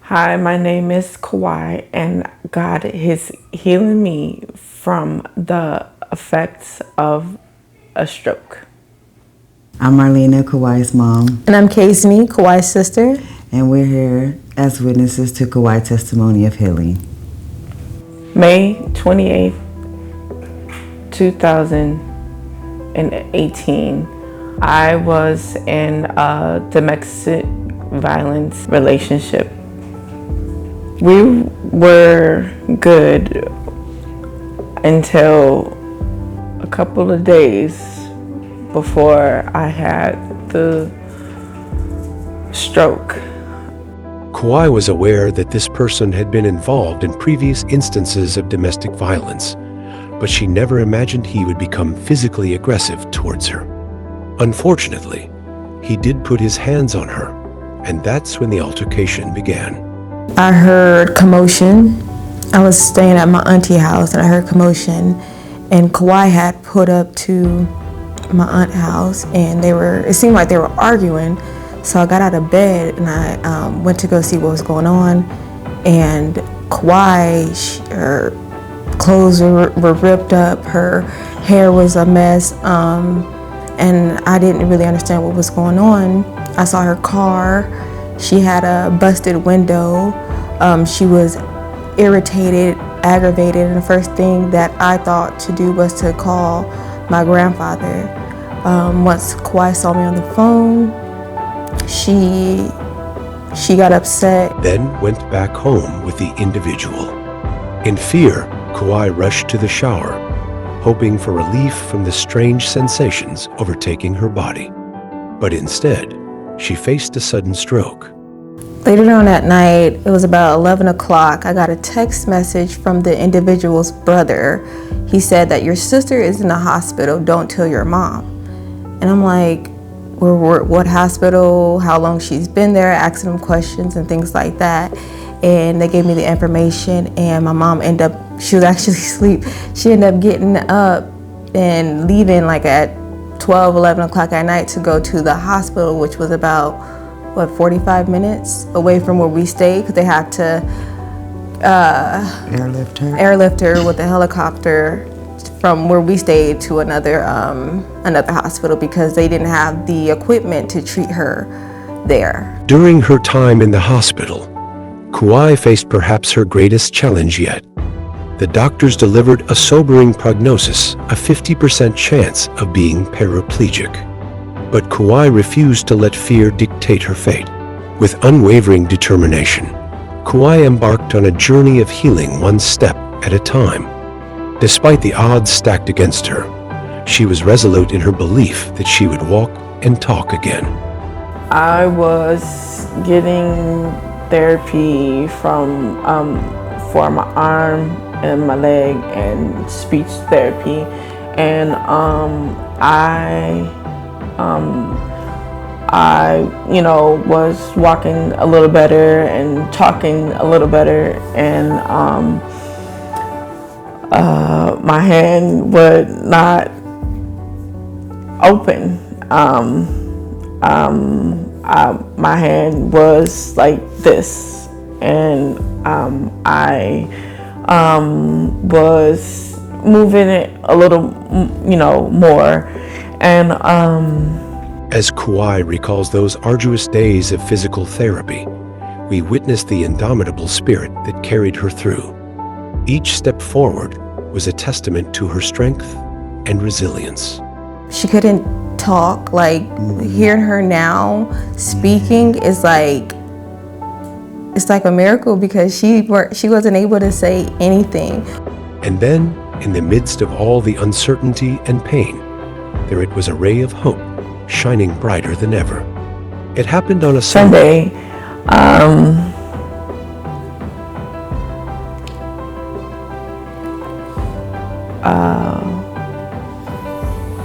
Hi, my name is Kayi, and God is healing me from the effects of a stroke. I'm Marlena, Kayi's mom. And I'm Kayi, Kayi's sister. And we're here as witnesses to Kayi's testimony of healing. May 28th, 2018, I was in a domestic violence relationship. We were good until a couple of days before I had the stroke. Kayi was aware that this person had been involved in previous instances of domestic violence, but she never imagined he would become physically aggressive towards her. Unfortunately, he did put his hands on her, and that's when the altercation began. I heard commotion. I was staying at my auntie house and I heard commotion, and Kayi had put up to my aunt's house and it seemed like they were arguing. So I got out of bed and I went to go see what was going on, and Kayi, her clothes were ripped up, her hair was a mess, and I didn't really understand what was going on. I saw her car. She had a busted window. She was irritated, aggravated, and the first thing that I thought to do was to call my grandfather. Once Kayi saw me on the phone, she got upset. Then went back home with the individual. In fear, Kayi rushed to the shower, hoping for relief from the strange sensations overtaking her body. But instead, she faced a sudden stroke. Later on that night, it was about 11 o'clock, I got a text message from the individual's brother. He said that your sister is in the hospital, don't tell your mom. And I'm like, what hospital, how long she's been there, asking them questions and things like that. And they gave me the information, and my mom she was actually asleep. She ended up getting up and leaving like at 12, 11 o'clock at night to go to the hospital, which was about 45 minutes away from where we stayed, because they had to airlift her with a helicopter from where we stayed to another hospital, because they didn't have the equipment to treat her there. During her time in the hospital, Kayi faced perhaps her greatest challenge yet. The doctors delivered a sobering prognosis, a 50% chance of being paraplegic. But Kayi refused to let fear dictate her fate. With unwavering determination, Kayi embarked on a journey of healing one step at a time. Despite the odds stacked against her, she was resolute in her belief that she would walk and talk again. I was getting therapy for my arm and my leg, and speech therapy, and I was walking a little better and talking a little better, and my hand would not open. My hand was like this, and I was moving it a little, more, and As Kayi recalls those arduous days of physical therapy, we witnessed the indomitable spirit that carried her through. Each step forward was a testament to her strength and resilience. She couldn't talk. Hearing her now speaking is like, it's like a miracle, because she wasn't able to say anything. And then, in the midst of all the uncertainty and pain, there it was a ray of hope, shining brighter than ever. It happened on a Sunday.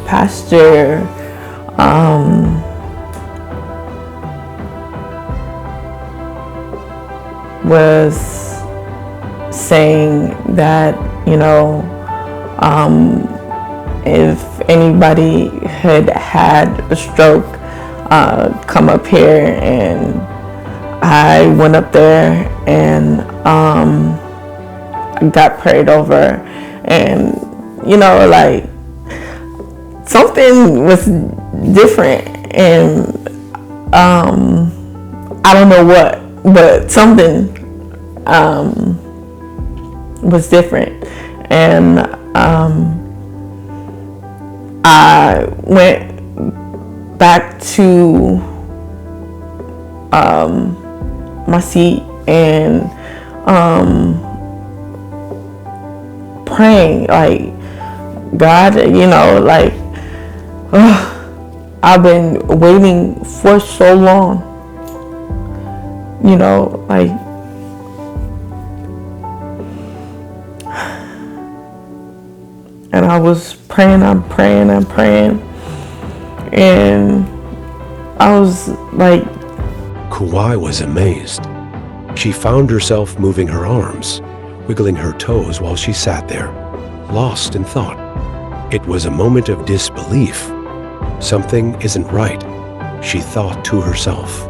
Pastor was saying that, if anybody had had a stroke, come up here, and I went up there and got prayed over, and like something was different, and I don't know what, but something was different, and I went back to my seat and praying, like, God, like, I've been waiting for so long, like, and I was praying, I'm praying, and I was like... Kayi was amazed. She found herself moving her arms, wiggling her toes while she sat there, lost in thought. It was a moment of disbelief. Something isn't right, she thought to herself.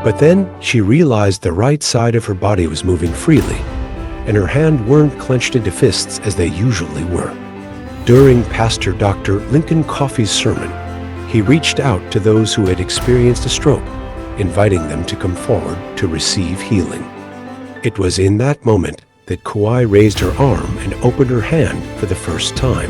But then she realized the right side of her body was moving freely, and her hands weren't clenched into fists as they usually were. During Pastor Dr. Lincoln Coffie's sermon, he reached out to those who had experienced a stroke, inviting them to come forward to receive healing. It was in that moment that Kayi raised her arm and opened her hand for the first time.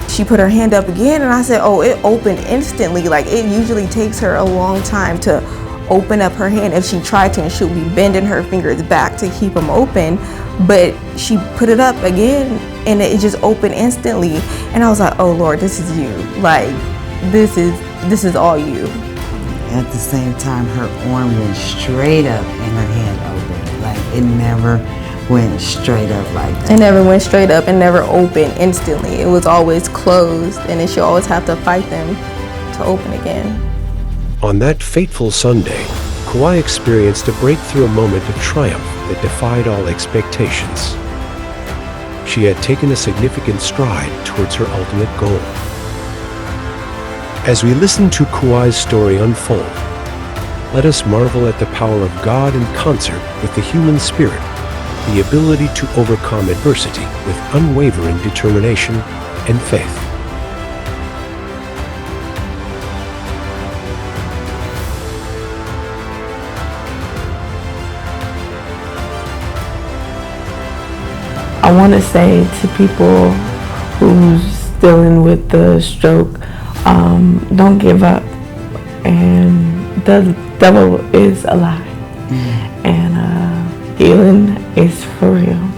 She put her hand up again, and I said, oh, it opened instantly. Like, it usually takes her a long time to open up her hand. If she tried to, and she'll be bending her fingers back to keep them open, but she put it up again, and it just opened instantly. And I was like, oh Lord, this is you. Like, this is all you. At the same time, her arm went straight up and her hand opened. Like, it never went straight up like that. It never went straight up and never opened instantly. It was always closed, and then she'll always have to fight them to open again. On that fateful Sunday, Kayi experienced a breakthrough moment of triumph that defied all expectations. She had taken a significant stride towards her ultimate goal. As we listen to Kayi's story unfold, let us marvel at the power of God in concert with the human spirit, the ability to overcome adversity with unwavering determination and faith. I want to say to people who's dealing with the stroke, don't give up, and the devil is a lie, and healing is for real.